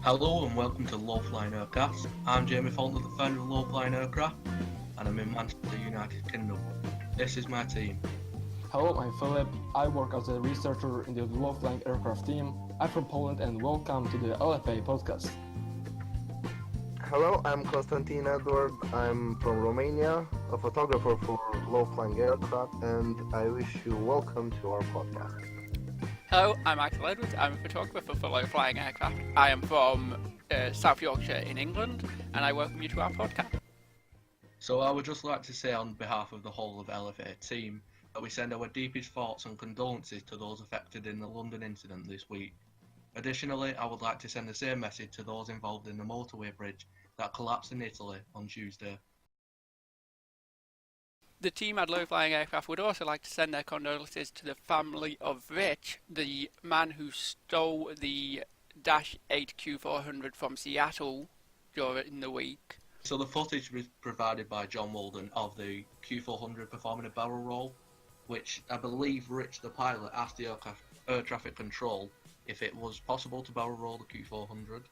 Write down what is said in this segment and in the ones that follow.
Hello and welcome to LFAircast. I'm Jamie Faulkner, the founder of LFAircraft, and I'm in Manchester, United Kingdom. This is my team. Hello, I'm Filip. I work as a researcher in the low-flying aircraft team. I'm from Poland and welcome to the LFA podcast. Hello, I'm Constantin Eduard. I'm from Romania, a photographer for low-flying aircraft, and I wish you welcome to our podcast. Hello, I'm Axel. I'm a photographer for low-flying aircraft. I am from South Yorkshire in England, and I welcome you to our podcast. So I would just like to say on behalf of the whole of LFA team that we send our deepest thoughts and condolences to those affected in the London incident this week. Additionally, I would like to send the same message to those involved in the motorway bridge that collapsed in Italy on Tuesday. The team at Low-Flying Aircraft would also like to send their condolences to the family of Rich, the man who stole the Dash 8 Q400 from Seattle during the week. So the footage was provided by John Walden of the Q400 performing a barrel roll, which I believe Rich, the pilot, asked the air traffic control if it was possible to barrel roll the Q400,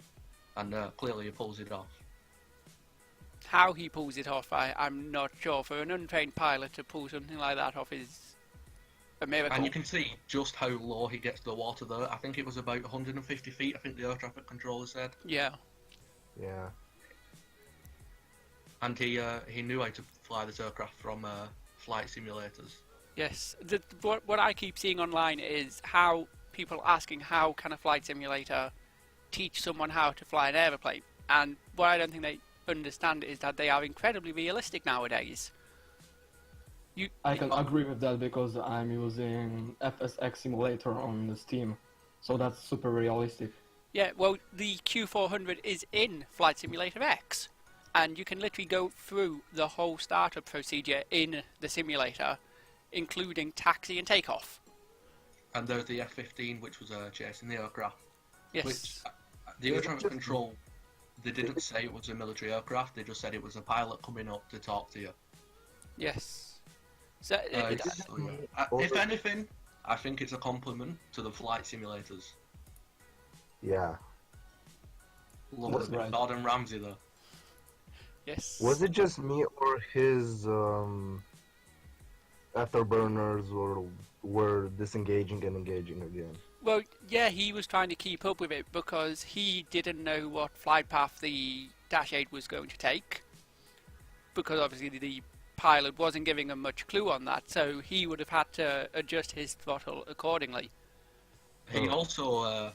and clearly he pulls it off. How he pulls it off, I'm not sure. For an untrained pilot to pull something like that off is a miracle. And you can see just how low he gets the water there. I think it was about 150 feet, I think the air traffic controller said. Yeah. Yeah. And he knew how to fly this aircraft from flight simulators. Yes. What I keep seeing online is how people asking how can a flight simulator teach someone how to fly an aeroplane. And what I don't think they understand is that they are incredibly realistic nowadays. I can agree with that because I'm using FSX simulator on Steam, so that's super realistic. Yeah, well, the Q400 is in Flight Simulator X, and you can literally go through the whole startup procedure in the simulator, including taxi and takeoff. And there's the F-15, which was chasing the aircraft. Yes. Which the air traffic control, they didn't say it was a military aircraft, they just said it was a pilot coming up to talk to you. Yes. So, if anything, I think it's a compliment to the flight simulators. Yeah. Love a bit Gordon Ramsay though. yes. Was it just me or his afterburners were disengaging and engaging again? Well, yeah, he was trying to keep up with it because he didn't know what flight path the Dash 8 was going to take. Because obviously the pilot wasn't giving him much clue on that, so he would have had to adjust his throttle accordingly. He also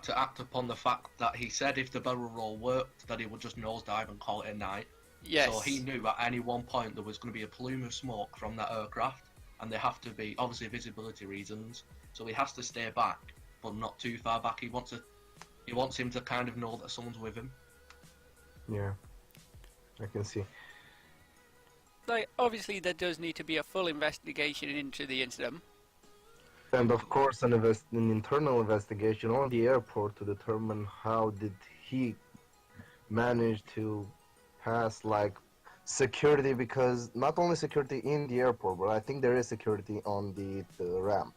to act upon the fact that he said if the barrel roll worked, that he would just nosedive and call it a night. Yes. So he knew at any one point there was going to be a plume of smoke from that aircraft, and they have to be, obviously visibility reasons, so he has to stay back, but not too far back. He wants him to kind of know that someone's with him. Yeah, I can see. Like, obviously there does need to be a full investigation into the incident. And of course an internal investigation on the airport to determine how did he manage to pass like security, because not only security in the airport, but I think there is security on the ramp.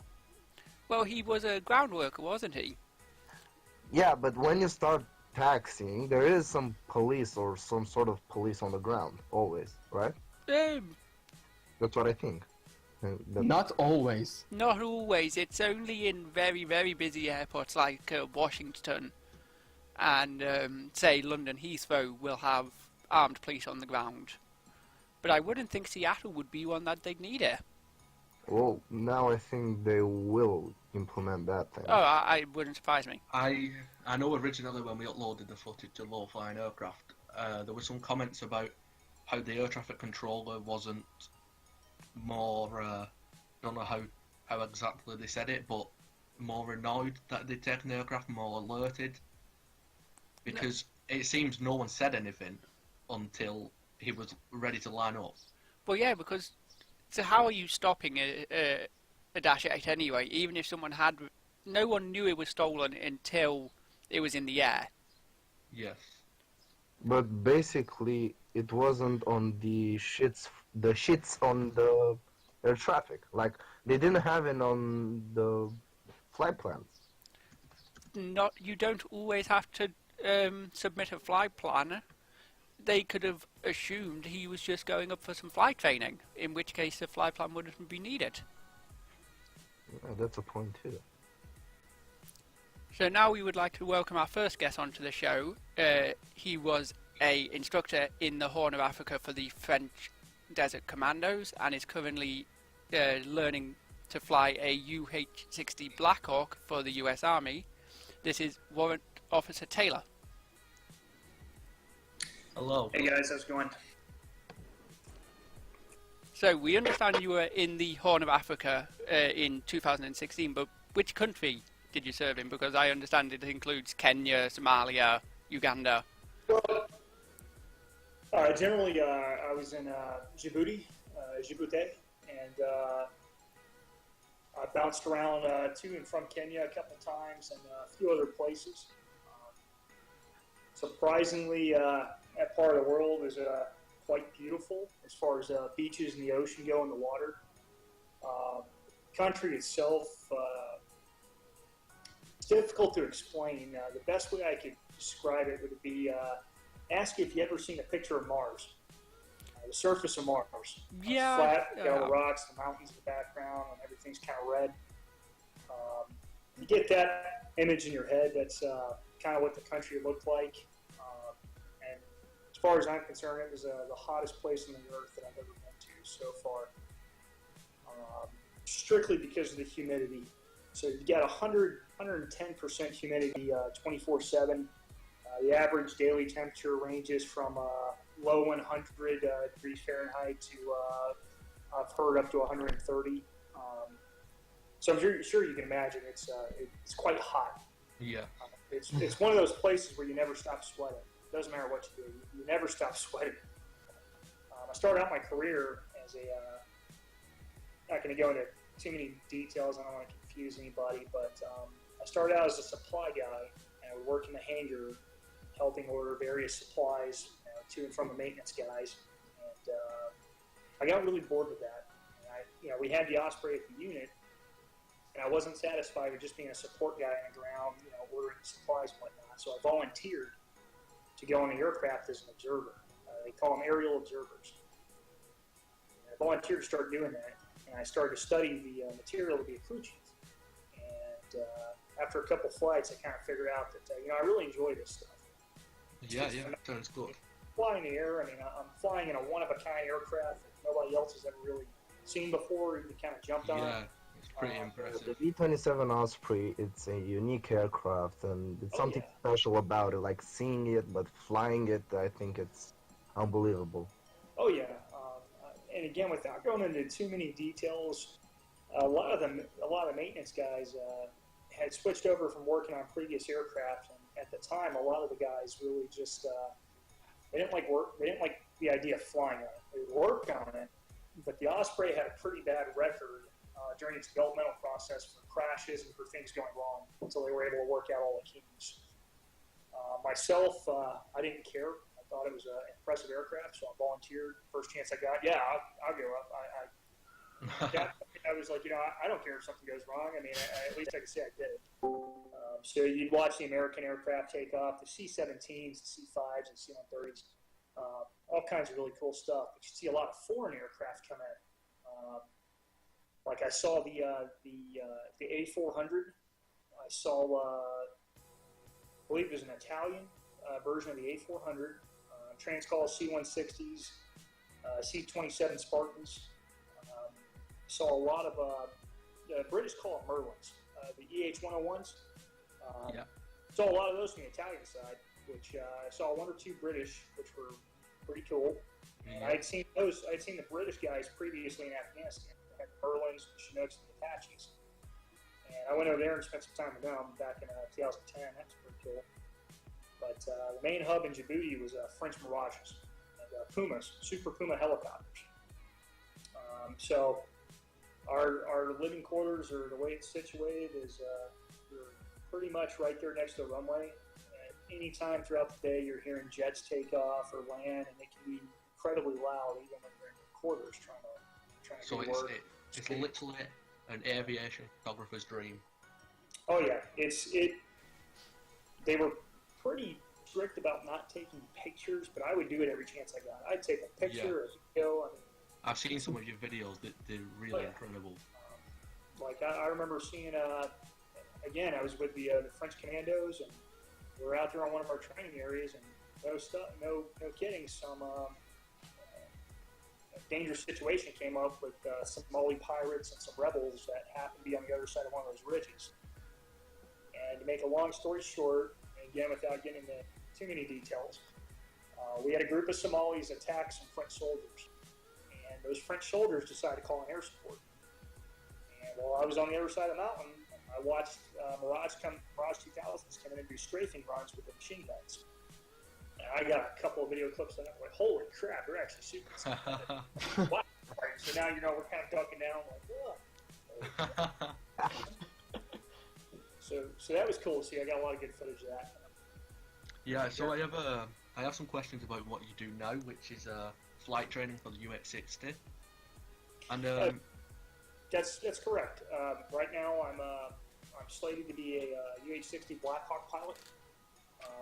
Well, he was a ground worker, wasn't he? Yeah, but when you start taxiing, there is some police or some sort of police on the ground, always, right? That's what I think. Not always. Not always. It's only in very, very busy airports like Washington and, say, London Heathrow will have armed police on the ground. But I wouldn't think Seattle would be one that they'd need it. Well, now I think they will implement that thing. Oh, I wouldn't surprise me. I know originally when we uploaded the footage to low-flying aircraft, there were some comments about how the air traffic controller wasn't more, I don't know how exactly they said it, but more annoyed that they'd taken the aircraft, more alerted. Because it seems no one said anything until he was ready to line up. Well, yeah, because so how are you stopping a Dash 8 anyway? Even if someone had, no one knew it was stolen until it was in the air. Yes. But basically, it wasn't on the shits on the air traffic. Like, they didn't have it on the flight plans. You don't always have to submit a flight plan, they could have assumed he was just going up for some flight training, in which case the flight plan wouldn't be needed. Yeah, that's a point too. So now we would like to welcome our first guest onto the show. He was an instructor in the Horn of Africa for the French Desert Commandos and is currently learning to fly a UH-60 Black Hawk for the US Army. This is Warrant Officer Taylor. Hello. Hey guys, how's it going? So we understand you were in the Horn of Africa in 2016, but which country did you serve in? Because I understand it includes Kenya, Somalia, Uganda. Generally, I was in Djibouti, and I bounced around to and from Kenya a couple times and a few other places. Surprisingly, that part of the world is quite beautiful as far as beaches and the ocean go in the water. Country itself, it's difficult to explain. The best way I could describe it would be ask if you ever seen a picture of Mars, the surface of Mars. Yeah. Flat, you got all the rocks, the mountains in the background, and everything's kind of red. You get that image in your head, that's kind of what the country looked like. And as far as I'm concerned, it was the hottest place on the earth that I've ever been to so far. Strictly because of the humidity. So you got 110% humidity 24/7. The average daily temperature ranges from low 100 degrees Fahrenheit to I've heard up to 130. So I'm sure you can imagine it's quite hot. Yeah. It's one of those places where you never stop sweating. It doesn't matter what you do, you never stop sweating. I started out my career as not going to go into too many details. I don't want to confuse anybody, but I started out as a supply guy, and I would work in the hangar, helping order various supplies to and from the maintenance guys. And I got really bored with that. And we had the Osprey at the unit, and I wasn't satisfied with just being a support guy on the ground, ordering supplies and whatnot. So I volunteered to go on the aircraft as an observer. They call them aerial observers. And I volunteered to start doing that, and I started to study the material of the accoutrements. And after a couple flights, I kind of figured out that I really enjoy this stuff. Yeah, sounds good. Flying in the air, I'm flying in a one-of-a-kind aircraft that nobody else has ever really seen before or even kind of jumped on. Yeah, it's pretty impressive. The V-27 Osprey, it's a unique aircraft, and it's something special about it, like seeing it, but flying it, I think it's unbelievable. Oh yeah, and again, without going into too many details, a lot of the maintenance guys had switched over from working on previous aircraft, and at the time, a lot of the guys really just they didn't like work. They didn't like the idea of flying on it. They would work on it, but the Osprey had a pretty bad record during its developmental process for crashes and for things going wrong until they were able to work out all the kinks. Myself, I didn't care. I thought it was an impressive aircraft, so I volunteered. First chance I got, I'll go up. I was like, I don't care if something goes wrong. At least I could say I did it. So you'd watch the American aircraft take off, the C-17s, the C-5s, and C-130s, all kinds of really cool stuff. But you see a lot of foreign aircraft come in. Like I saw the A400. I saw, I believe it was an Italian version of the A400. Transcall C-160s, C-27 Spartans. Saw a lot of the British call them Merlins, the EH-101s. Saw a lot of those from the Italian side, which I saw one or two British, which were pretty cool. And I'd seen the British guys previously in Afghanistan. They had the Merlins, the Chinooks, and the Apaches. And I went over there and spent some time with them back in 2010. That's pretty cool. But the main hub in Djibouti was French Mirages and Pumas, Super Puma helicopters. So our living quarters, or the way it's situated, is you're pretty much right there next to the runway. At any time throughout the day, you're hearing jets take off or land, and it can be incredibly loud even when you're in your quarters trying to So do work. it's literally an aviation photographer's dream. Oh yeah, they were pretty strict about not taking pictures, but I would do it every chance I got. I'd take a picture, a video. I mean, I've seen some of your videos that they're really incredible. Like I remember seeing, again, I was with the French Commandos, and we were out there on one of our training areas, and no kidding, some dangerous situation came up with some Somali pirates and some rebels that happened to be on the other side of one of those ridges. And to make a long story short, and again without getting into too many details, we had a group of Somalis attack some French soldiers, and those French soldiers decided to call in air support. And while I was on the other side of the mountain, I watched Mirage 2000s come in and do strafing runs with the machine guns. And I got a couple of video clips of that. Like, holy crap, they're actually shooting something. Wow. So now, we're kind of ducking down, like, whoa. So that was cool to see. I got a lot of good footage of that. Yeah, so I have some questions about what you do now, which is flight training for the UH-60. And that's correct. Right now, I'm slated to be a UH-60 Black Hawk pilot.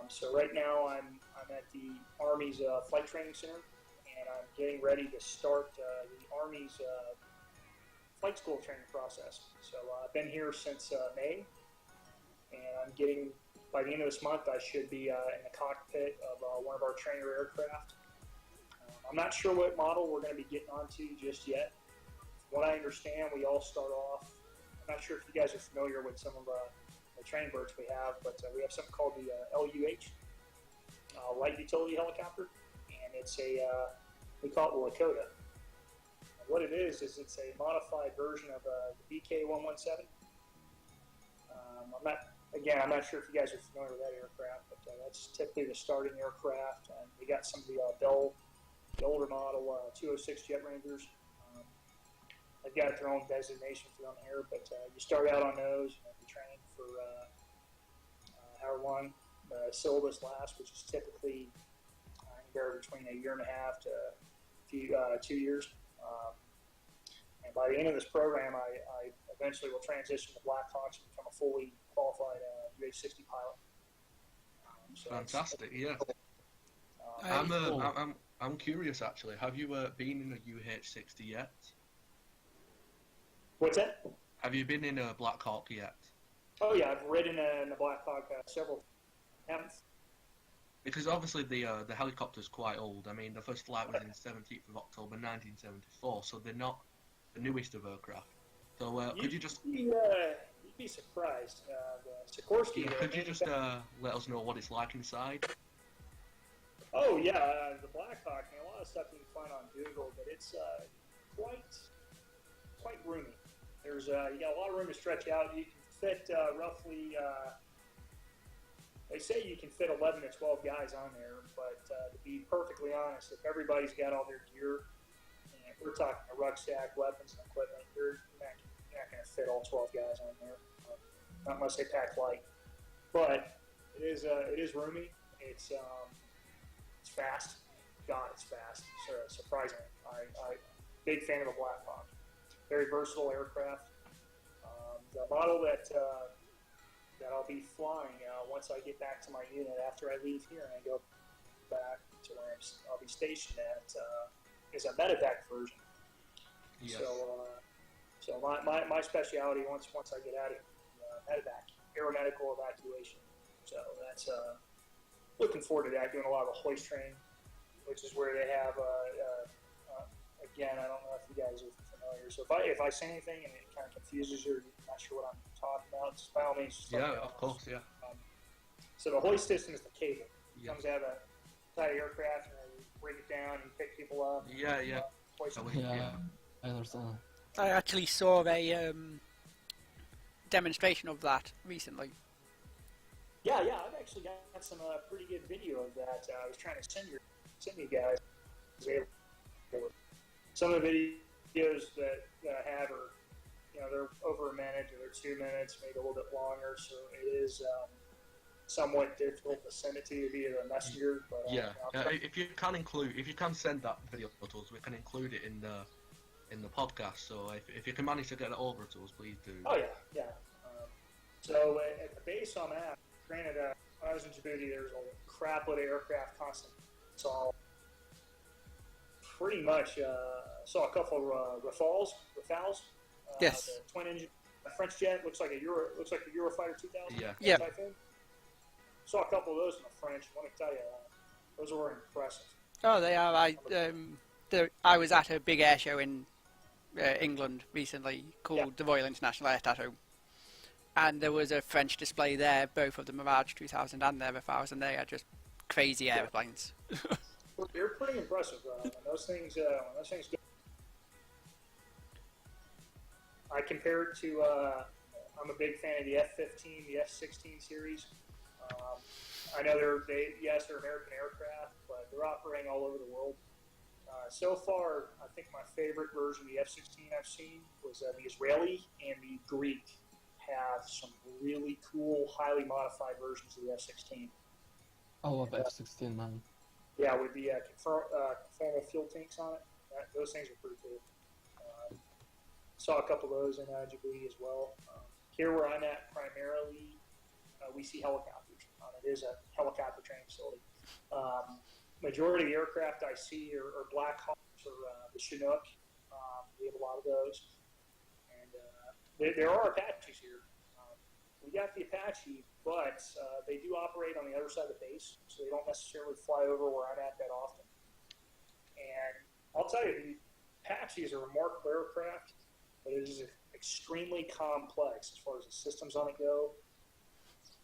So right now, I'm at the Army's Flight Training Center, and I'm getting ready to start the Army's flight school training process. So I've been here since May, and I'm getting, by the end of this month, I should be in the cockpit of one of our trainer aircraft. I'm not sure what model we're going to be getting onto just yet. From what I understand, we all start off, I'm not sure if you guys are familiar with some of the training birds we have, but we have something called the LUH, Light Utility Helicopter, and it's we call it the Lakota. And what it is it's a modified version of the BK-117. I'm not sure if you guys are familiar with that aircraft, but that's typically the starting aircraft, and we got some of the older model 206 Jet Rangers. They've got their own designation for them here, but you start out on those, and you train for however long the syllabus lasts, which is typically anywhere between a year and a half to 2 years. And by the end of this program, I eventually will transition to Black Hawks and become a fully qualified UH-60 pilot. So fantastic, yeah. I'm curious actually. Have you been in a UH-60 yet? What's that? Have you been in a Black Hawk yet? Oh yeah, I've ridden in a Black Hawk several times. Because obviously the helicopter's quite old. I mean, the first flight was in 17th of October 1974, so they're not the newest of aircraft. So could you just... You'd be surprised. The Sikorsky... Yeah, could you just let us know what it's like inside? Oh yeah, the Black Hawk, a lot of stuff you can find on Google, but it's quite roomy. There's you got a lot of room to stretch out. You can fit roughly, they say you can fit 11 to 12 guys on there, but to be perfectly honest, if everybody's got all their gear, and we're talking a rucksack, weapons, and equipment, you're not going to fit all 12 guys on there, not unless they pack light. But it is roomy. It's fast. God, it's fast. Surprisingly, I big fan of a Black Hawk. Very versatile aircraft. The model that I'll be flying once I get back to my unit after I leave here and I go back to where I'll be stationed at is a medevac version. Yes. So my specialty once I get out of medevac, aeromedical evacuation. So that's looking forward to that. Doing a lot of the hoist training, which is where they have again, I don't know if you guys are familiar. So if I say anything and it kind of confuses you, or you're not sure what I'm talking about, just by all means, just let me know. Of course, yeah. So the hoist system is the cable. It Yeah. comes out of the side of the aircraft, and you bring it down and pick people up. Yeah. Hoist them. Yeah, I understand. I actually saw a demonstration of that recently. Yeah, I've actually got some pretty good video of that. I was trying to send you guys. Some of the videos that I have are, they're over a minute or they're 2 minutes, maybe a little bit longer. So it is somewhat difficult to send it to you via the messenger. But if you can send that video to us, we can include it in the podcast. So if you can manage to get it over to us, please do. Oh yeah. So at the base I'm at, granted, when I was in Djibouti, there's a crap load of aircraft constantly. Saw pretty much saw a couple of Rafales. Yes. The twin engine French jet looks like a Eurofighter 2000. Yeah. Yeah. Typhoon. Saw a couple of those in the French. Let me tell you, those were impressive. Oh, they are. I was at a big air show in England recently called the Royal International Air Tattoo. And there was a French display there, both of the Mirage 2000 and their Rafales, and they are just crazy airplanes. They're pretty impressive when those things go. I compare it to. I'm a big fan of the F-15, the F-16 series. I know they're American aircraft, but they're operating all over the world. So far, I think my favorite version of the F-16 I've seen was the Israeli and the Greek. Have some really cool, highly modified versions of the F-16. I love F-16, man. Yeah, with the conformal fuel tanks on it. Those things are pretty cool. Saw a couple of those in Djibouti as well. Here where I'm at, primarily, we see helicopters. It is a helicopter training facility. Majority of the aircraft I see are Black Hawks or the Chinook. We have a lot of those. There are Apaches here. We got the Apache, but they do operate on the other side of the base, so they don't necessarily fly over where I'm at that often. And I'll tell you, the Apache is a remarkable aircraft, but it is extremely complex as far as the systems on it go.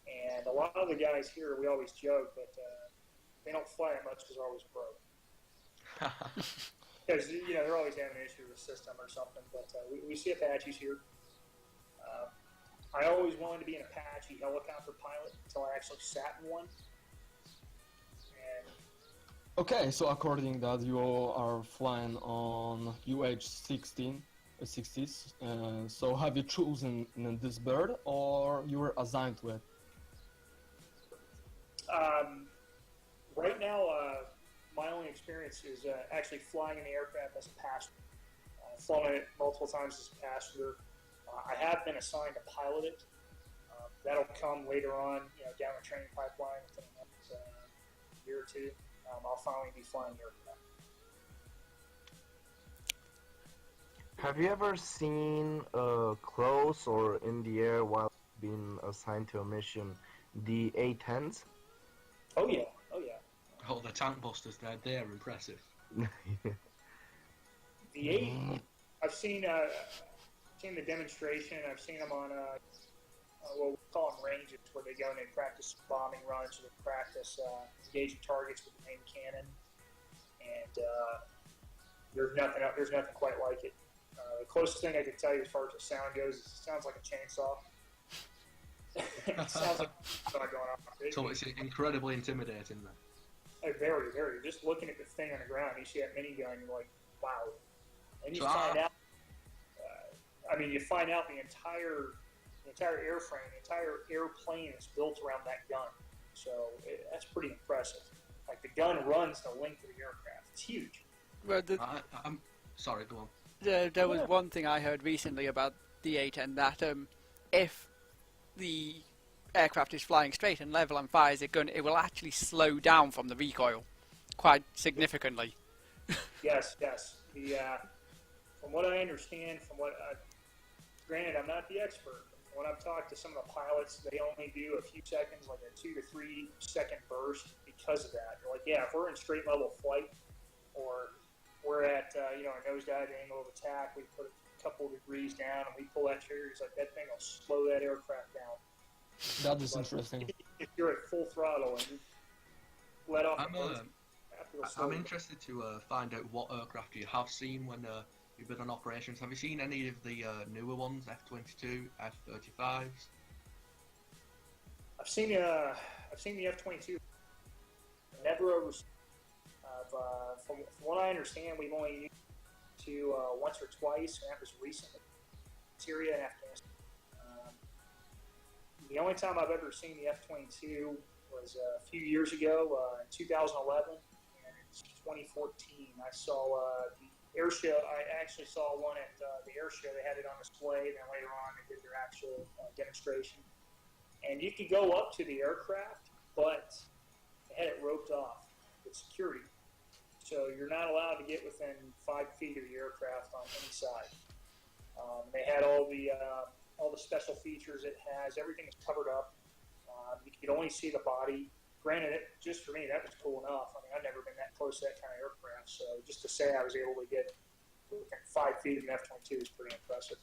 And a lot of the guys here, we always joke that they don't fly that much because they're always broke. Because they're always having an issue with the system or something. But we see Apaches here. I always wanted to be an Apache helicopter pilot until I actually sat in one. And Okay, so according that you are flying on UH-60s, so have you chosen this bird or you were assigned to it? Right now, my only experience is actually flying in the aircraft as a passenger. I've flown it multiple times as a passenger. I have been assigned to pilot it. That'll come later on, down the training pipeline within the next year or two. I'll finally be flying the aircraft. Have you ever seen close or in the air while being assigned to a mission the A-10s? Oh yeah. Oh, the tank busters, they're impressive. The 8, I've seen the demonstration. I've seen them on what we call them ranges, where they go and they practice bombing runs, or they practice engaging targets with the main cannon. And there's nothing quite like it. The closest thing I can tell you as far as the sound goes is it sounds like a chainsaw. It sounds like going on. So it's incredibly intimidating then. Very, very. Just looking at the thing on the ground, you see that minigun, you're like, wow. And you So find out. You find out the entire airframe, the entire airplane is built around that gun. So that's pretty impressive. Like the gun runs the length of the aircraft. It's huge. Well, I'm sorry, go on. there was one thing I heard recently about the A-10 that if the aircraft is flying straight and level and fires a gun, it will actually slow down from the recoil quite significantly. Yes. From what I understand, granted, I'm not the expert. When I've talked to some of the pilots, they only do a few seconds, like a 2 to 3 second burst because of that. They're like, yeah, if we're in straight level flight or we're at a nosedive angle of attack, we put a couple degrees down and we pull that trigger, it's like that thing will slow that aircraft down. That is interesting. If you're at full throttle and you let off the burst, I'm interested to find out what aircraft you have seen when you've been on operations. Have you seen any of the newer ones, F-22, F-35s? I've seen the F-22. Never overseen. From what I understand, we've only used it to once or twice, and that was recently. Syria and Afghanistan. The only time I've ever seen the F-22 was a few years ago in 2011 and in 2014. I saw the air show. I actually saw one at the air show. They had it on display. Then later on, they did their actual demonstration. And you could go up to the aircraft, but had it roped off with security. So you're not allowed to get within 5 feet of the aircraft on any side. They had all the special features it has. Everything is covered up. You could only see the body. Granted, just for me, that was cool enough. I mean, I've never been that close to that kind of aircraft. So just to say I was able to get within 5 feet of an F-22 is pretty impressive.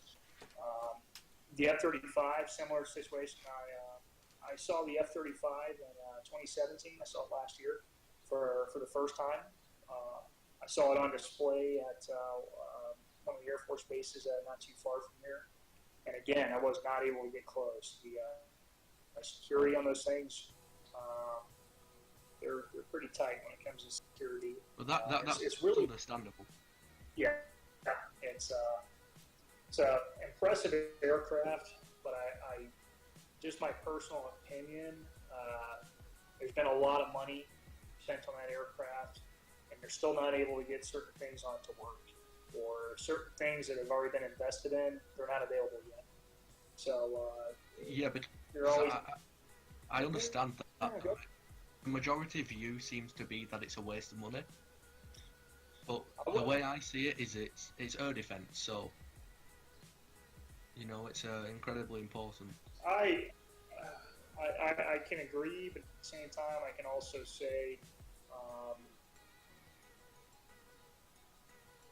The F-35, similar situation. I saw the F-35 in 2017. I saw it last year for the first time. I saw it on display at one of the Air Force bases not too far from here. And again, I was not able to get close. The security on those things, they're pretty tight when it comes to security. But that's it's really understandable. Yeah, it's an impressive aircraft, but I just my personal opinion, there's been a lot of money spent on that aircraft, and they're still not able to get certain things on to work, or certain things that have already been invested in, they're not available yet. So yeah, but always... I understand that. Yeah, the majority view seems to be that it's a waste of money. But the way I see it is it's air defense, so you know it's incredibly important. I can agree, but at the same time, I can also say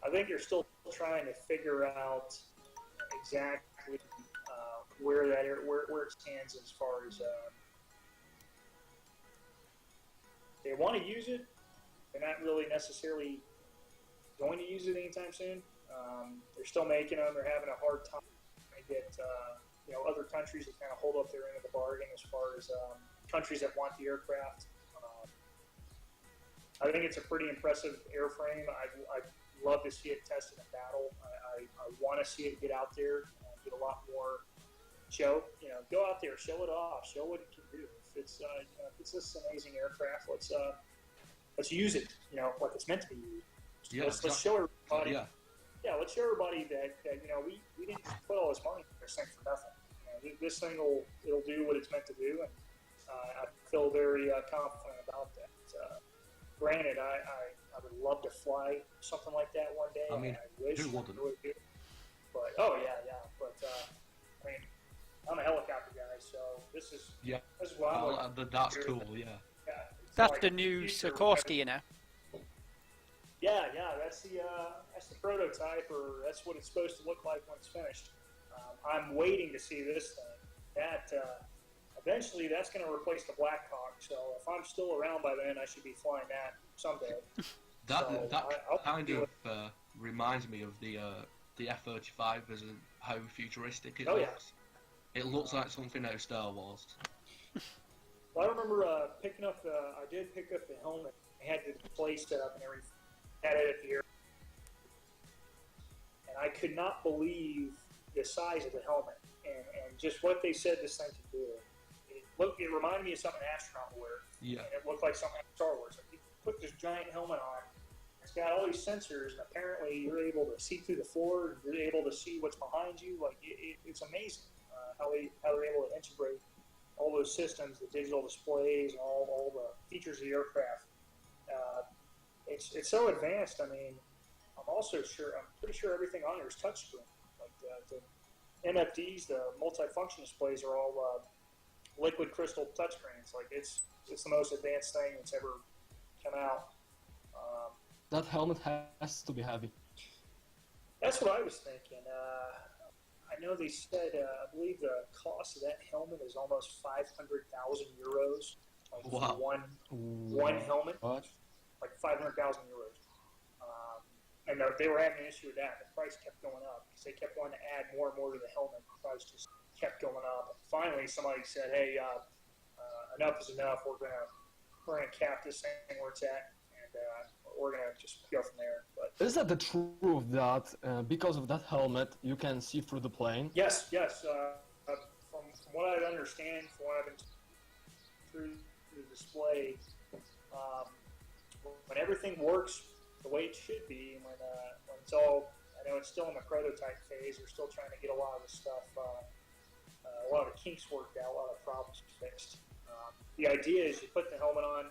I think you're still trying to figure out exactly where it stands as far as they want to use it. They're not really necessarily going to use it anytime soon. They're still making them. They're having a hard time to get other countries to kind of hold up their end of the bargain as far as countries that want the aircraft. I think it's a pretty impressive airframe. I'd love to see it tested in battle. I want to see it get out there and get a lot more show. Go out there, show it off, show what it can do. If it's this amazing aircraft, let's use it. Like it's meant to be used. Yeah, let's show everybody. Yeah, let's show everybody that we didn't put all this money in this thing for nothing. This thing it'll do what it's meant to do, and I feel very confident about that. Granted, I would love to fly something like that one day. I mean, I wish who wouldn't? I would do. But but I mean, I'm a helicopter guy, so this is what I'm looking that's for. cool. Yeah. That's like the new future- Sikorsky, Yeah, that's the prototype, or that's what it's supposed to look like when it's finished. I'm waiting to see this thing. That eventually that's going to replace the Black Hawk. So if I'm still around by then, I should be flying that someday. That kind of reminds me of the F-35 as how futuristic it looks. It looks like something out of Star Wars. Well, I remember I did pick up the helmet. I had the display set up and everything. Had it at the air. And I could not believe the size of the helmet and just what they said this thing could do. It reminded me of something an astronaut would wear. Yeah. And it looked like something out of Star Wars. Like you put this giant helmet on. It's got all these sensors, and apparently you're able to see through the floor. You're able to see what's behind you. Like it's amazing how they're able to integrate all those systems, the digital displays, and all the features of the aircraft. It's so advanced. I mean, I'm pretty sure everything on there is touchscreen. Like the MFDs, the multifunction displays are all liquid crystal touchscreens. Like it's the most advanced thing that's ever come out. That helmet has to be heavy. That's what I was thinking. I know they said, I believe the cost of that helmet is almost 500,000 euros. Like wow. for one helmet. What? Like 500,000 euros. And they were having an issue with that. The price kept going up because they kept wanting to add more and more to the helmet. The price just kept going up. And finally, somebody said, "Hey, enough is enough. We're gonna cap this thing where it's at, and we're gonna just go from there." But Is that the truth that because of that helmet you can see through the plane? yes. From what I understand, from what I've been through the display, when everything works the way it should be, and when it's all, I know it's still in the prototype phase. They're still trying to get a lot of the stuff, a lot of the kinks worked out, a lot of the problems fixed. The idea is you put the helmet on,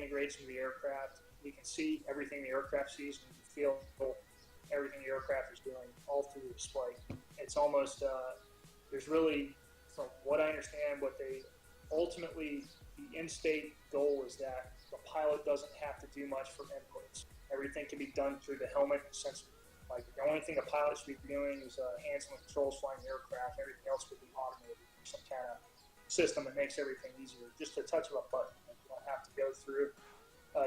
integrates into the aircraft. You can see everything the aircraft sees, and you feel everything the aircraft is doing all through the display. It's almost, there's really, from what I understand, what they ultimately, the in-state goal is that the pilot doesn't have to do much for inputs. Everything can be done through the helmet sensor. Like, the only thing a pilot should be doing is hands and controls flying the aircraft. Everything else could be automated through some kind of system that makes everything easier. Just a touch of a button. Like, you don't have to go through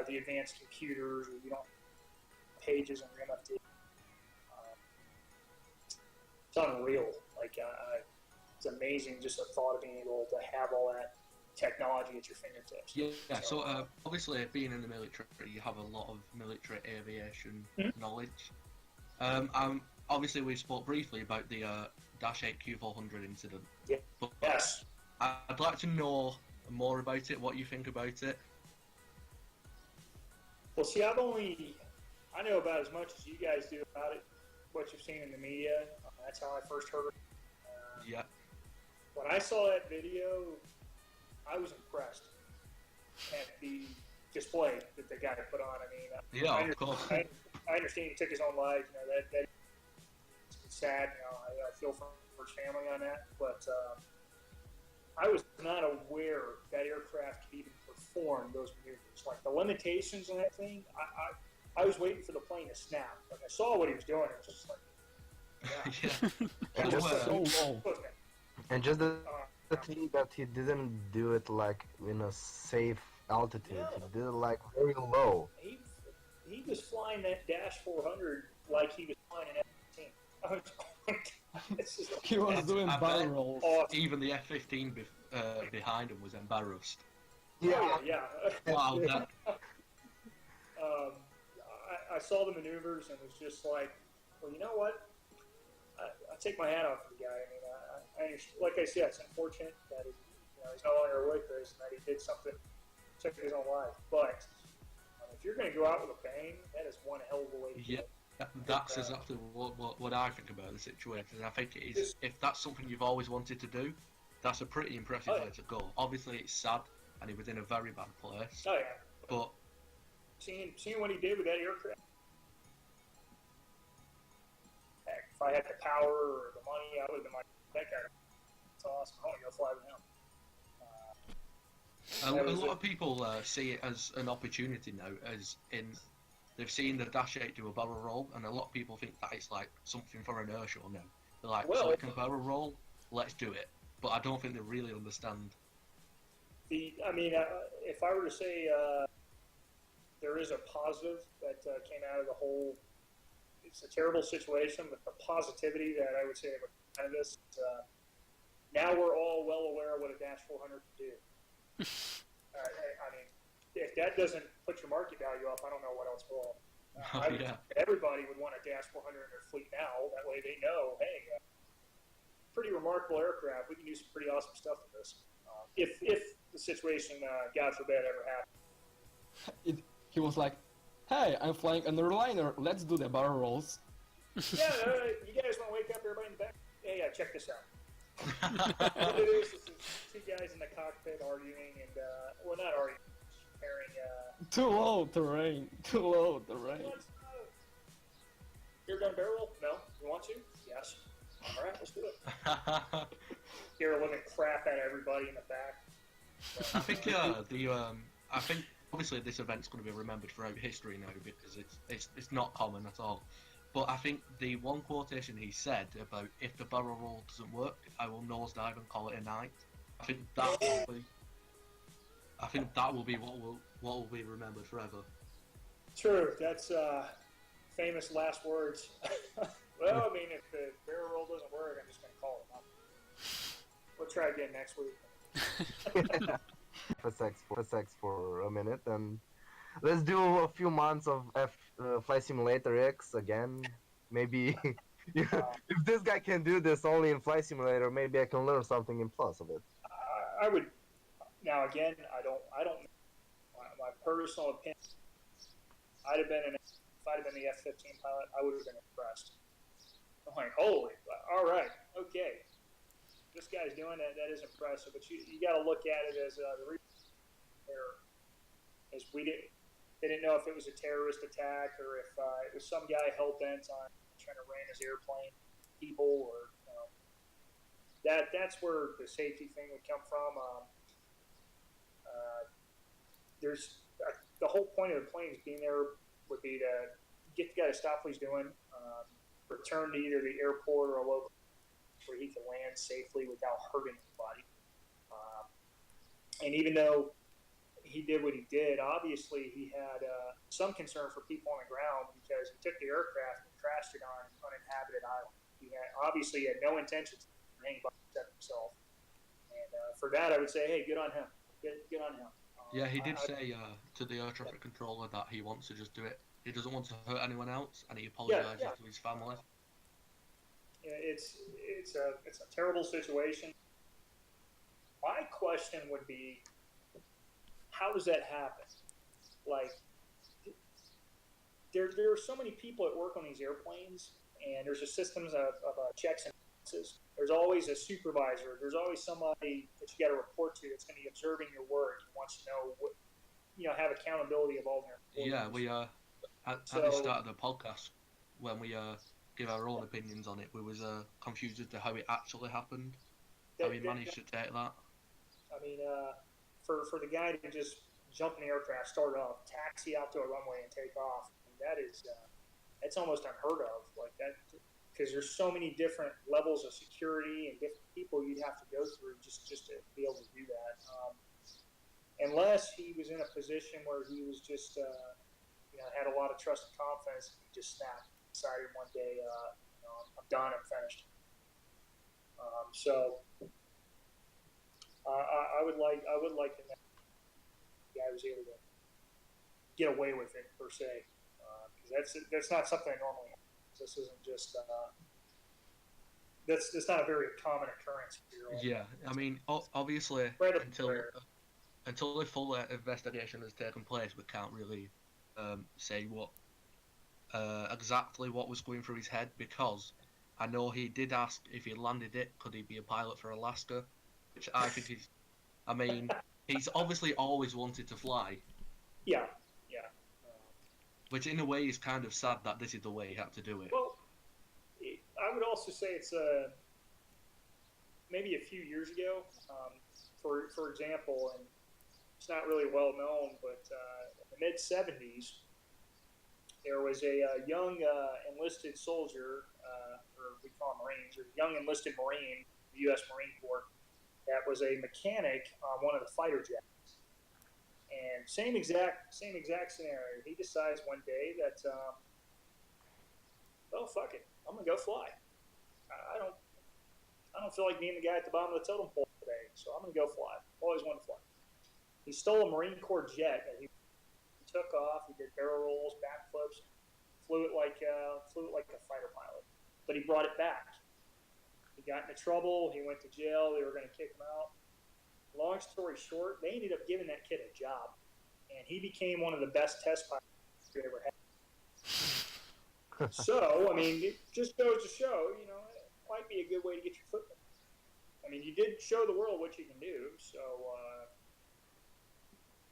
the advanced computers, or you don't pages and MFD. It's unreal. Like, it's amazing just the thought of being able to have all that technology at your fingertips. Yeah, so obviously being in the military, you have a lot of military aviation knowledge. Obviously we spoke briefly about the Dash 8 Q400 incident. Yeah. But Yes. I'd like to know more about it, what you think about it. Well, see, I know about as much as you guys do about it, what you've seen in the media. That's how I first heard it. Yeah. When I saw that video, I was impressed at the display that the guy put on. I mean, Yeah, of course. I understand he took his own life. You know, that's sad. You know, I feel for his family on that. But I was not aware that aircraft could even perform those maneuvers. Like, the limitations on that thing, I was waiting for the plane to snap. Like, I saw what he was doing. It was just like, Yeah. And just, So low. and just the thing that he didn't do it like in a safe altitude. No. He did it like very low. He was flying that Dash 400 like he was flying an F-15. This is He was doing I bet barrel rolls. awesome. Even the F-15 behind him was embarrassed. Yeah. Wow, that, I saw the maneuvers and was just like, well, you know what? I take my hat off to the guy. I mean, I understand, like I said, it's unfortunate that he's no longer with us and that he did something, took his own life. But if you're going to go out with a bang, that is one hell of a way to do it. that's exactly what I think about the situation. I think it is, if that's something you've always wanted to do, that's a pretty impressive way to go. Obviously, it's sad, and he was in a very bad place. Oh, yeah. But Seeing what he did with that aircraft, heck, if I had the power or the money, I would have been like, that guy, it's awesome. I want to go fly with him. a lot of people see it as an opportunity now, as in they've seen the Dash 8 do a barrel roll, and a lot of people think that it's like something for inertial now. They're like, Well, so it can barrel roll, let's do it. But I don't think they really understand. If I were to say there is a positive that came out of the whole, it's a terrible situation, but the positivity that I would say out of this, now we're all well aware of what a Dash 400 can do. If that doesn't put your market value up, I don't know what else will. Everybody would want a Dash 400 in their fleet now. That way they know, hey, pretty remarkable aircraft. We can do some pretty awesome stuff with this. If the situation, God forbid, ever happened. He was like, hey, I'm flying an airliner, let's do the barrel rolls. Yeah, you guys want to wake up everybody in the back? Hey, check this out. What it is two guys in the cockpit arguing, and well, not arguing, comparing. Too low terrain. You're going to barrel roll? No. You want to? Yes. All right, let's do it. You're living crap at everybody in the back. I think I think obviously this event's going to be remembered throughout history now because it's not common at all. But I think the one quotation he said about if the barrel roll doesn't work, I will nosedive and call it a night. I think that will be what will be remembered forever. True. That's famous last words. Well, I mean, if the barrel roll doesn't work, I'm just going to call it off. We'll try again next week. FSX for a minute, and let's do a few months of Flight Simulator X again. Maybe if this guy can do this only in Flight Simulator, maybe I can learn something in Plus of it. I would. Now again, I don't. My personal opinion, if I'd have been the F-15 pilot, I would have been impressed. I'm like, holy, all right, okay. This guy's doing that. That is impressive. But you got to look at it as the reason they're is they didn't know if it was a terrorist attack or if it was some guy hell bent on trying to ram his airplane people, or that's where the safety thing would come from. There's the whole point of the planes being there would be to get the guy to stop what he's doing, return to either the airport or a local where he can land safely without hurting anybody. And even though he did what he did, obviously he had some concern for people on the ground because he took the aircraft and crashed it on an uninhabited island. He obviously had no intentions of anybody except himself. And for that, I would say, hey, good on him. Good on him. Yeah, he did say to the air traffic controller that he wants to just do it. He doesn't want to hurt anyone else, and he apologizes to his family. Yeah, it's a terrible situation. My question would be, how does that happen? Like, there are so many people that work on these airplanes, and there's a systems of checks and balances. There's always a supervisor. There's always somebody that you got to report to that's going to be observing your work and wants to know what, have accountability of all their employees. Yeah, we at the start of the podcast, when we give our own opinions on it, we was confused as to how it actually happened. How he managed to take that. I mean, for the guy to just jump in the aircraft, start off, taxi out to a runway, and take off, that is that's almost unheard of. Like that, because there's so many different levels of security and different people you'd have to go through just to be able to do that. Unless he was in a position where he was just had a lot of trust and confidence, and he just snapped, decided one day, I'm done, I'm finished. So I would like to know the guy was able to get away with it per se, because that's not something I normally happens. This isn't just that's not a very common occurrence here. Yeah, I mean, obviously until the full investigation has taken place, we can't really say what exactly what was going through his head, because I know he did ask if he landed it, could he be a pilot for Alaska, which I think is, I mean, he's obviously always wanted to fly. Yeah. Which in a way is kind of sad that this is the way he had to do it. Well, I would also say it's maybe a few years ago, for example, and it's not really well known, but in the mid-'70s, there was a young enlisted soldier, or we call them Marines, or young enlisted Marine, the U.S. Marine Corps, that was a mechanic on one of the fighter jets. And same exact scenario. He decides one day that, well, fuck it, I'm gonna go fly. I don't feel like being the guy at the bottom of the totem pole today, so I'm gonna go fly. Always wanted to fly. He stole a Marine Corps jet that he took off. He did barrel rolls, backflips, flew it like a fighter pilot. But he brought it back. He got into trouble. He went to jail. They were going to kick him out. Long story short, they ended up giving that kid a job, and he became one of the best test pilots we ever had. So, I mean, it just goes to show, it might be a good way to get your foot in. I mean, you did show the world what you can do, so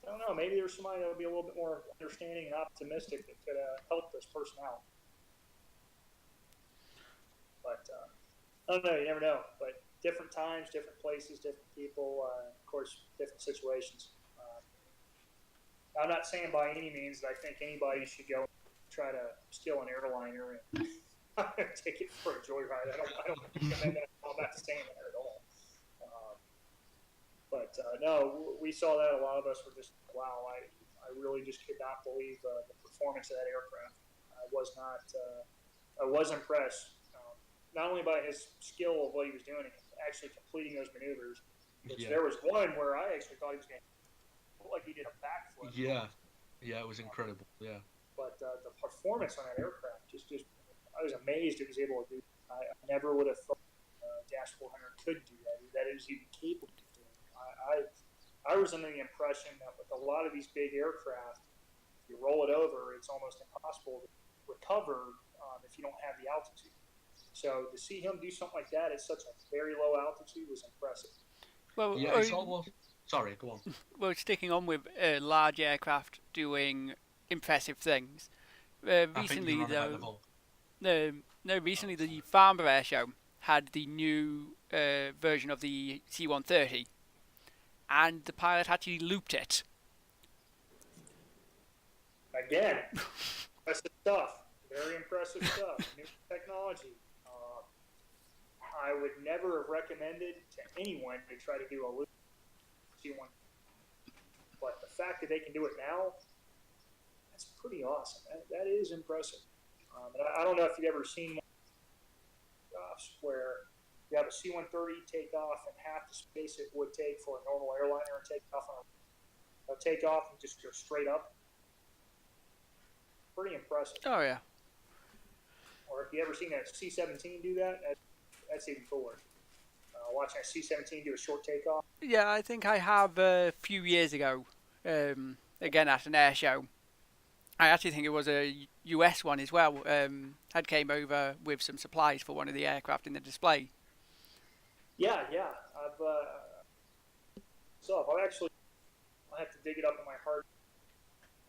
I don't know, maybe there's somebody that would be a little bit more understanding and optimistic that could help this person out. But I don't know, you never know. But different times, different places, different people, of course, different situations. I'm not saying by any means that I think anybody should go try to steal an airliner and take it for a joyride. I don't recommend that. I'm not saying that at all. But no, we saw that. A lot of us were just, wow, I really just could not believe the performance of that aircraft. I was impressed, not only by his skill of what he was doing, actually completing those maneuvers. There was one where I actually thought he was going to look like he did a backflip. Yeah, it was incredible. Yeah. But the performance on that aircraft, just I was amazed it was able to do. I never would have thought Dash 400 could do that. That is even capable of doing. I was under the impression that with a lot of these big aircraft, if you roll it over, it's almost impossible to recover if you don't have the altitude. So to see him do something like that at such a very low altitude was impressive. Well, yeah, it's almost Sorry, go on. Well, sticking on with large aircraft doing impressive things. I think Recently, you're on about the though, Volk. recently the Farnborough Air Show had the new version of the C-130, and the pilot actually looped it. Again, impressive stuff. Very impressive stuff. New technology. I would never have recommended to anyone to try to do a loop C1, but the fact that they can do it now, that's pretty awesome. That is impressive. And I don't know if you've ever seen one where you have a C-130 take off in half the space it would take for a normal airliner and take off on a takeoff and just go straight up. Pretty impressive. Oh yeah. Or if you ever seen a C-17 do that, that's even cooler. Watching a C-17 do a short takeoff. Yeah, I think I have a few years ago, again at an air show. I actually think it was a US one as well. Had came over with some supplies for one of the aircraft in the display. Yeah. I have to dig it up in my hard.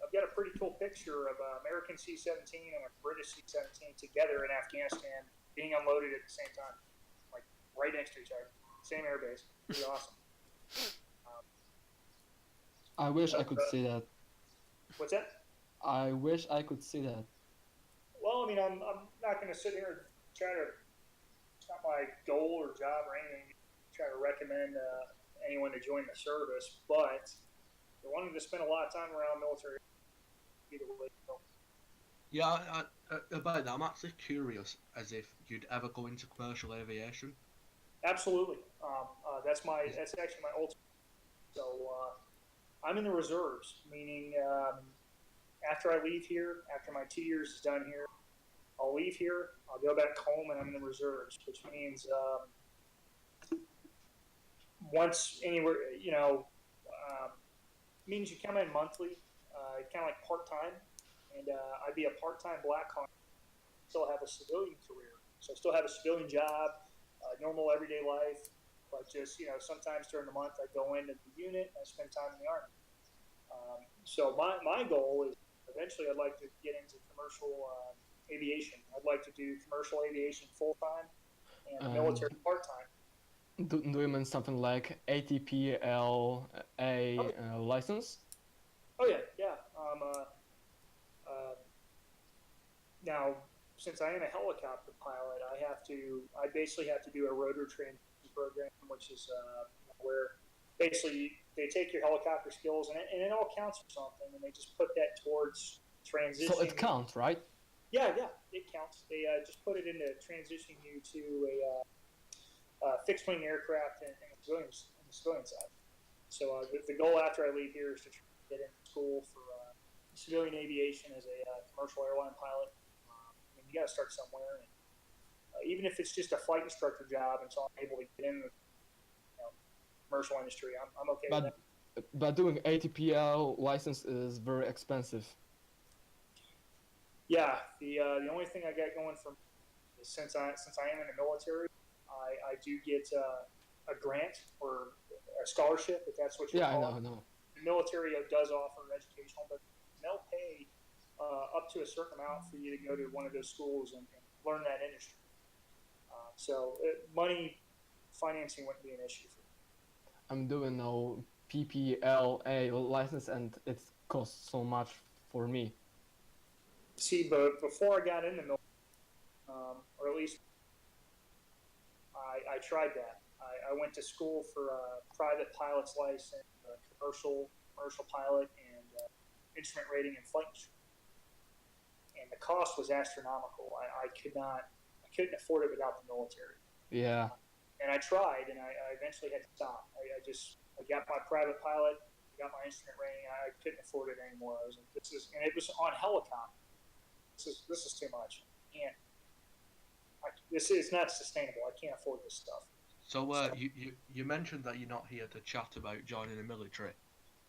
I've got a pretty cool picture of an American C-17 and a British C-17 together in Afghanistan, being unloaded at the same time, like right next to each other, same airbase. Pretty awesome. I wish I could see that. What's that? I wish I could see that. Well, I mean, I'm not going to sit here and try to. It's not my goal or job or anything. Try to recommend anyone to join the service, but if you're wanting to spend a lot of time around military, either way. Yeah, about that, I'm actually curious as if you'd ever go into commercial aviation. Absolutely. That's actually my ultimate. So I'm in the reserves, meaning after I leave here, after my 2 years is done here, I'll leave here, I'll go back home, and I'm in the reserves, which means once anywhere, means you come in monthly, kind of like part-time, and I'd be a part-time black hawk, still have a civilian career. So I still have a civilian job, normal everyday life, but just, sometimes during the month I go into the unit and I spend time in the Army. So my goal is eventually I'd like to get into commercial aviation. I'd like to do commercial aviation full-time and military part-time. Do you mean something like ATPLA license? Oh yeah. Now, since I am a helicopter pilot, I basically have to do a rotor transition program, which is where basically they take your helicopter skills and it all counts for something, and they just put that towards transition. So it counts, right? Yeah, it counts. They just put it into transitioning you to a fixed wing aircraft and the civilian side. So the goal after I leave here is to get into school for civilian aviation as a commercial airline pilot. You got to start somewhere, and even if it's just a flight instructor job until I'm able to get in the commercial industry, I'm okay with that. But doing ATPL license is very expensive. Yeah, the only thing I got going for is since I am in the military, I do get a grant or a scholarship, if that's what you call it. I know. The military does offer educational, but they'll pay up to a certain amount for you to go to one of those schools and learn that industry. So money financing wouldn't be an issue for me. I'm doing no PPLA license, and it costs so much for me. See, but before I got into military, or at least I tried that. I went to school for a private pilot's license, a commercial pilot, and instrument rating and flight instrument. And the cost was astronomical. I couldn't afford it without the military. Yeah. And I tried, and I eventually had to stop. I got my private pilot, I got my instrument rating. I couldn't afford it anymore. And it was on helicopter. This is too much. It's not sustainable. I can't afford this stuff. So you mentioned that you're not here to chat about joining the military,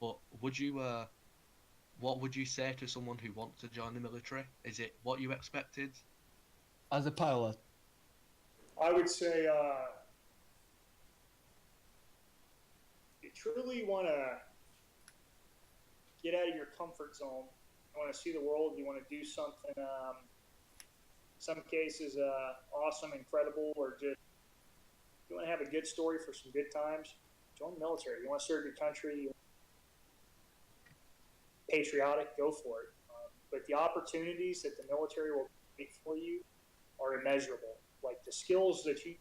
but what would you say to someone who wants to join the military? Is it what you expected? As a pilot, I would say truly want to get out of your comfort zone, you want to see the world, you want to do something, some cases awesome, incredible, or just you want to have a good story for some good times, join the military. You want to serve your country, patriotic, go for it. But the opportunities that the military will make for you are immeasurable. Like the skills that you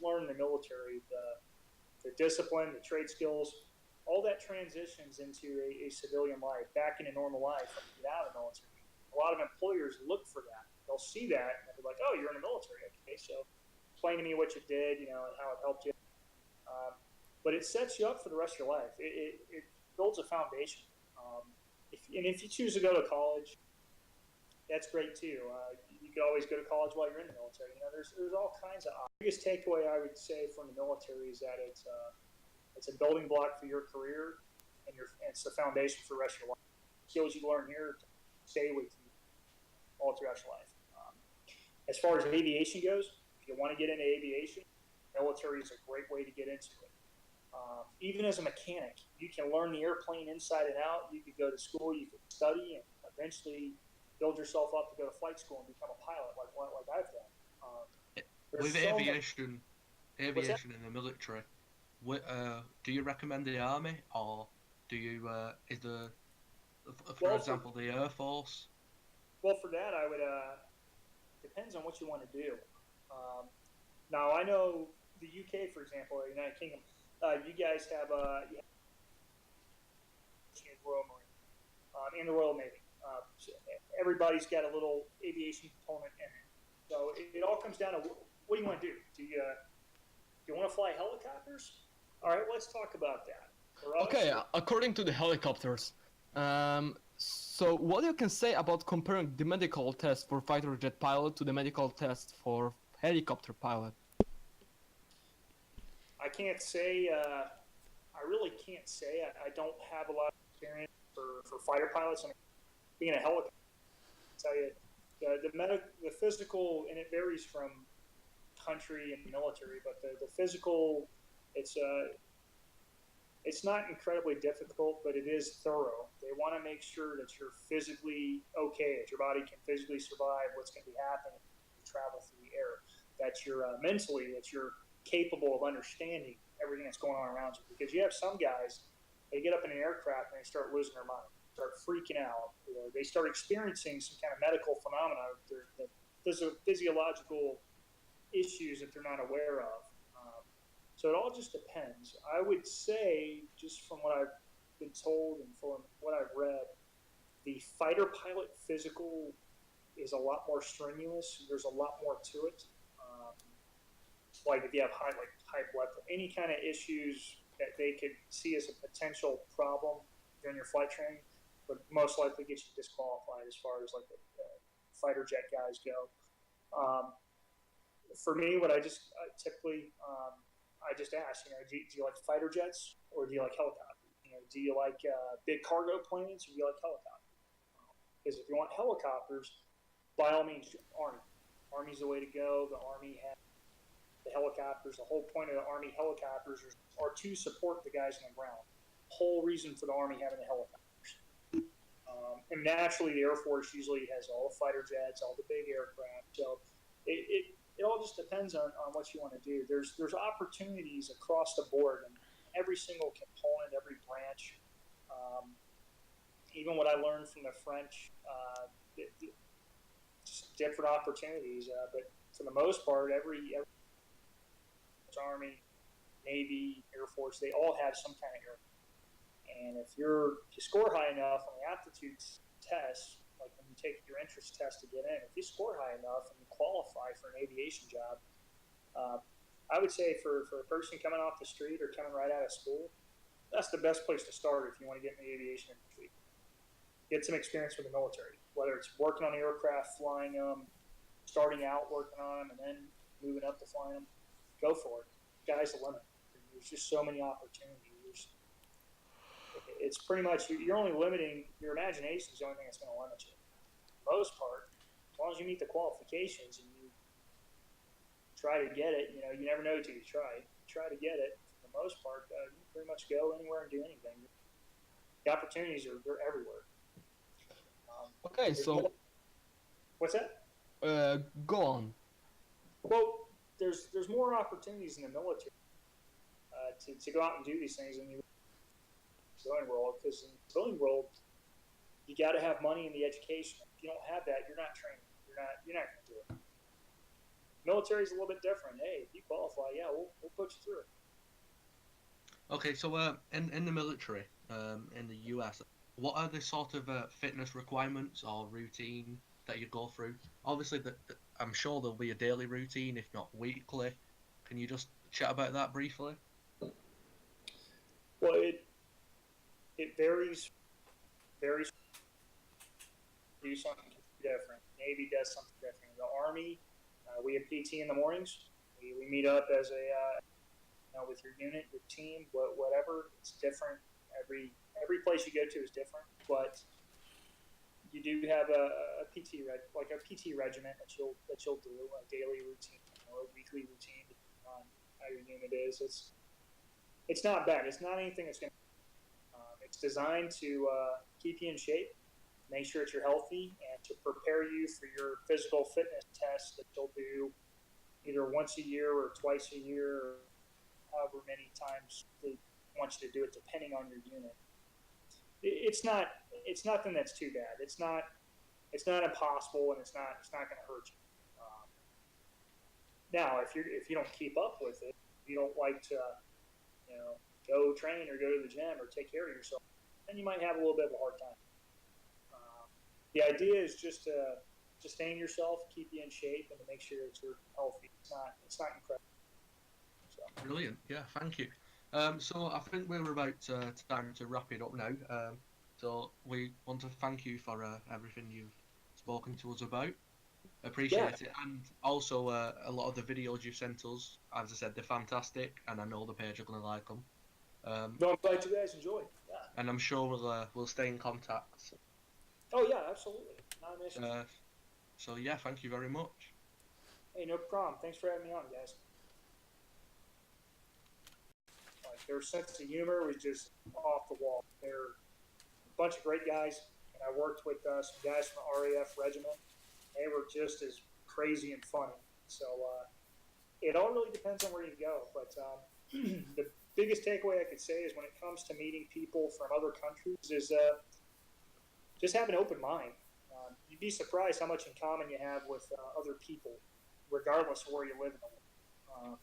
learn in the military, the discipline, the trade skills, all that transitions into a civilian life, back in a normal life when you get out of the military. A lot of employers look for that. They'll see that and they'll be like, "Oh, you're in the military, okay? So explain to me what you did, and how it helped you." But it sets you up for the rest of your life. It builds a foundation. If you choose to go to college, that's great too. You could always go to college while you're in the military. There's all kinds of. The biggest takeaway I would say from the military is that it's a building block for your career, and it's the foundation for the rest of your life. Skills you learn here stay with you all throughout your life. As far as aviation goes, if you want to get into aviation, military is a great way to get into it. Even as a mechanic, you can learn the airplane inside and out. You could go to school, you could study, and eventually build yourself up to go to flight school and become a pilot, like I've done. With aviation in the military, do you recommend the army, or do you is the, for example, the Air Force? Well, for that, I would depends on what you want to do. Now, I know the UK, for example, or United Kingdom. You guys have Royal Marine and the Royal Navy. So everybody's got a little aviation component in it. So it all comes down to what do you want to do? Do you want to fly helicopters? All right, let's talk about that. Okay, according to the helicopters, so what you can say about comparing the medical test for fighter jet pilot to the medical test for helicopter pilot? I can't say. I really can't say. I don't have a lot of experience for fighter pilots. I mean, being a helicopter, I'll tell you, the physical, and it varies from country and military, but the physical, it's not incredibly difficult, but it is thorough. They want to make sure that you're physically okay, that your body can physically survive what's going to be happening when you travel through the air, that you're mentally, that you're capable of understanding everything that's going on around you. Because you have some guys, they get up in an aircraft and they start losing their mind, start freaking out, or they start experiencing some kind of medical phenomena, there's physiological issues that they're not aware of. So it all just depends. I would say, just from what I've been told and from what I've read, the fighter pilot physical is a lot more strenuous. There's a lot more to it. Like if you have high blood, any kind of issues that they could see as a potential problem during your flight training would most likely get you disqualified as far as like the fighter jet guys go. For me, what I just typically I just ask, do you like fighter jets or do you like helicopters? Do you like big cargo planes or do you like helicopters? Because if you want helicopters, by all means, Army's the way to go. The Army has the helicopters. The whole point of the Army helicopters are to support the guys on the ground. The whole reason for the Army having the helicopters. And naturally, the Air Force usually has all the fighter jets, all the big aircraft. So it all just depends on what you want to do. There's opportunities across the board, and every single component, every branch. Even what I learned from the French, just different opportunities. But for the most part, every Army, Navy, Air Force, they all have some kind of air. And if you score high enough on the aptitude test, like when you take your entrance test to get in, if you score high enough and you qualify for an aviation job, I would say for a person coming off the street or coming right out of school, that's the best place to start if you want to get in the aviation industry. Get some experience with the military, whether it's working on the aircraft, flying them, starting out working on them, and then moving up to flying them. Go for it. Sky's the limit. There's just so many opportunities. It's pretty much, you're only limiting, your imagination is the only thing that's going to limit you. For the most part, as long as you meet the qualifications and you try to get it, you never know till you try. Try to get it. For the the most part, you can pretty much go anywhere and do anything. The opportunities they're everywhere. Okay, so What's that? go on. Well, there's more opportunities in the military to go out and do these things than you in the civilian world. Because in the civilian world, you got to have money in the education. If you don't have that, you're not training. You're not going to do it. Military is a little bit different. Hey, if you qualify, yeah, we'll put you through it. Okay, so in the military, in the US, what are the sort of fitness requirements or routine that you go through? Obviously, I'm sure there'll be a daily routine, if not weekly. Can you just chat about that briefly? Well, it varies. Do something different. Navy does something different. The Army, we have PT in the mornings. We meet up as a with your unit, your team, whatever. It's different. Every place you go to is different, but you do have a PT regiment that you'll do a daily routine or a weekly routine depending on how your unit is. It's not bad. It's not anything that's going to. It's designed to keep you in shape, make sure that you're healthy, and to prepare you for your physical fitness tests that you'll do either once a year or twice a year, or however many times they want you to do it, depending on your unit. It's nothing that's too bad. It's not impossible, and it's not going to hurt you. Now, if you don't keep up with it, you don't like to, go train or go to the gym or take care of yourself, then you might have a little bit of a hard time. The idea is just to sustain yourself, keep you in shape, and to make sure that you're healthy. It's not incredible. So. Brilliant. Yeah, thank you. So I think we're about time to wrap it up now. So we want to thank you for everything you've spoken to us about. Appreciate it. And also a lot of the videos you sent us, as I said, they're fantastic, and I know the page are going to like them. I'm glad you guys enjoyed. Yeah. And I'm sure we'll stay in contact. Oh yeah, absolutely. Not an issue. So yeah, thank you very much. Hey, no problem. Thanks for having me on, guys. Like, their sense of humor was just off the wall. They're a bunch of great guys, and I worked with some guys from the RAF regiment. They were just as crazy and funny. So it all really depends on where you go. But the biggest takeaway I could say is when it comes to meeting people from other countries is just have an open mind. You'd be surprised how much in common you have with other people, regardless of where you live in the world.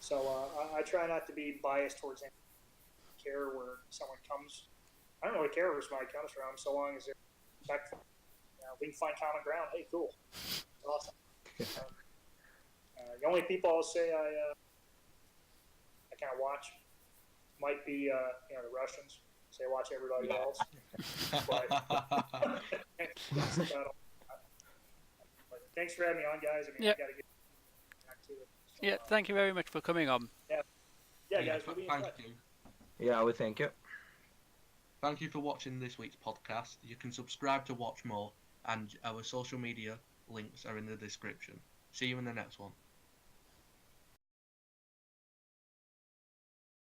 So I try not to be biased towards any care where someone comes. I don't really care where somebody comes from, so long as they're respectful. We can find common ground. Hey, cool. Awesome. The only people I'll say I kind of watch might be the Russians. Say watch everybody else. But thanks for having me on, guys. I got to get back to it. So, Yeah, thank you very much for coming on. Yeah, guys, we'll be in touch. Thank you. Yeah, we thank you. Thank you for watching this week's podcast. You can subscribe to watch more, and our social media links are in the description. See you in the next one.